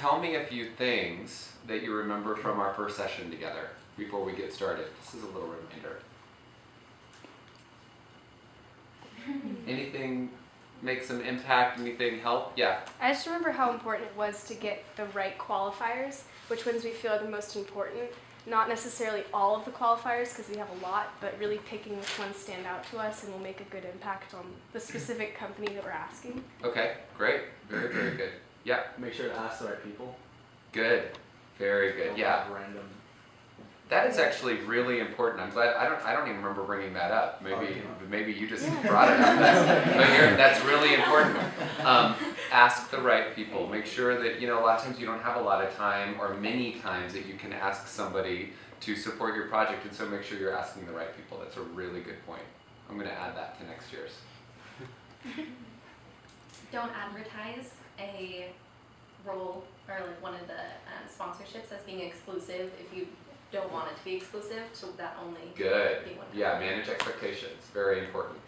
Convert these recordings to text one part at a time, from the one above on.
tell me a few things that you remember from our first session together before we get started. This is a little reminder. Anything make some impact? Anything help? Yeah. I just remember how important it was to get the right qualifiers, which ones we feel are the most important. Not necessarily all of the qualifiers, because we have a lot, but really picking which ones stand out to us and will make a good impact on the specific company that we're asking. Okay, great. Very, very good. Yeah, Make sure to ask the right people. good. Very good. Don't Yeah. have Random. That is actually really important. I'm glad. I don't even remember bringing that up. Maybe you just brought it up. That's really important. Ask the right people. Make sure that, a lot of times you don't have a lot of time or many times that you can ask somebody to support your project, and so make sure you're asking the right people. That's a really good point. I'm going to add that to next year's. Don't advertise a role or like one of the sponsorships as being exclusive if you don't want it to be exclusive, so that only Good. be one. Yeah, manage expectations. Very important.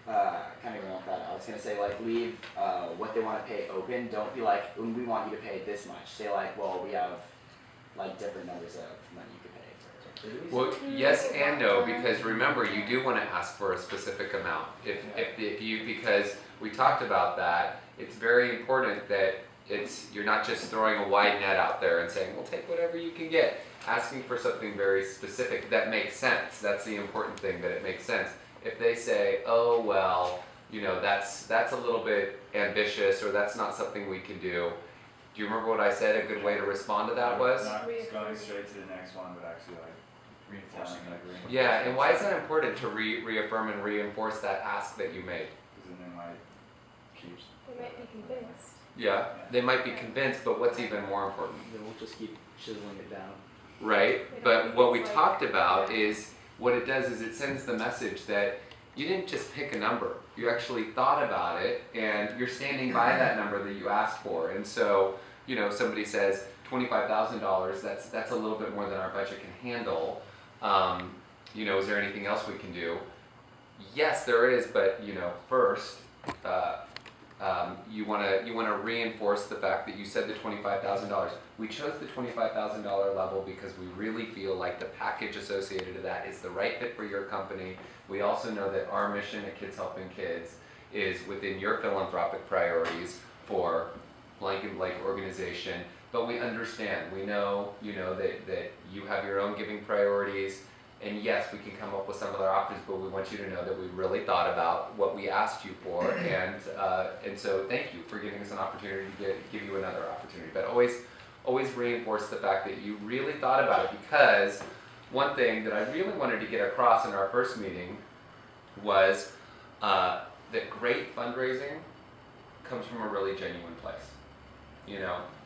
Kind of going off that, I was gonna say like leave what they want to pay open. Don't be like, we want you to pay this much. Say like, well, we have like different numbers of money you could pay for. Well, yes and no, because remember, you do want to ask for a specific amount. If you, because we talked about that, it's very important that you're not just throwing a wide net out there and saying, well, take whatever you can get. Asking for something very specific that makes sense. That's the important thing, that it makes sense. If they say, oh, well, that's a little bit ambitious, or that's not something we can do you remember what I said a good way to respond to that was? Not going straight to the next one, but actually like reinforcing it. Yeah, and why is that important to reaffirm and reinforce that ask that you made? Because then they might keep. They might be convinced. Yeah, they might be convinced, but what's even more important? Then we'll just keep chiseling it down. Right, but what we talked about is, what it does is it sends the message that you didn't just pick a number, you actually thought about it, and you're standing by that number that you asked for. And so, somebody says $25,000, that's a little bit more than our budget can handle. Is there anything else we can do? Yes, there is, but first, you want to reinforce the fact that you said the $25,000. We chose the $25,000 level because we really feel like the package associated to that is the right fit for your company. We also know that our mission at Kids Helping Kids is within your philanthropic priorities for blank and blank organization. But we understand, we know, that you have your own giving priorities. And yes, we can come up with some other options, but we want you to know that we really thought about what we asked you for, and so thank you for giving us an opportunity to give you another opportunity. But always reinforce the fact that you really thought about it, because one thing that I really wanted to get across in our first meeting was that great fundraising comes from a really genuine place.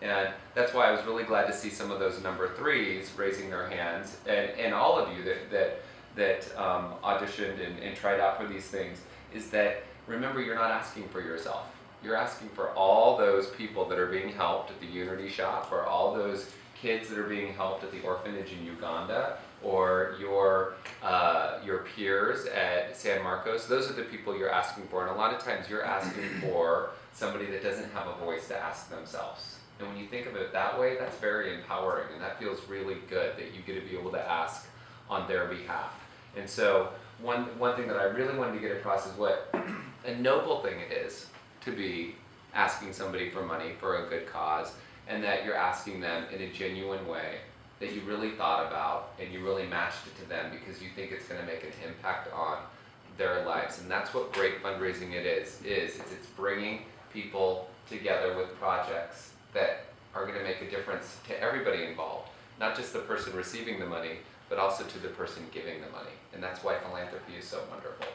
And that's why I was really glad to see some of those number threes raising their hands, and all of you that auditioned and tried out for these things, is that, remember, you're not asking for yourself. You're asking for all those people that are being helped at the Unity Shop, or all those kids that are being helped at the orphanage in Uganda, or your peers at San Marcos. Those are the people you're asking for, and a lot of times you're asking for somebody that doesn't have a voice to ask themselves. And when you think of it that way, that's very empowering, and that feels really good that you get to be able to ask on their behalf. And so one thing that I really wanted to get across is what a noble thing it is to be asking somebody for money for a good cause, and that you're asking them in a genuine way that you really thought about and you really matched it to them because you think it's going to make an impact on their lives. And that's what great fundraising it's bringing people together with projects that are going to make a difference to everybody involved, not just the person receiving the money, but also to the person giving the money. And that's why philanthropy is so wonderful.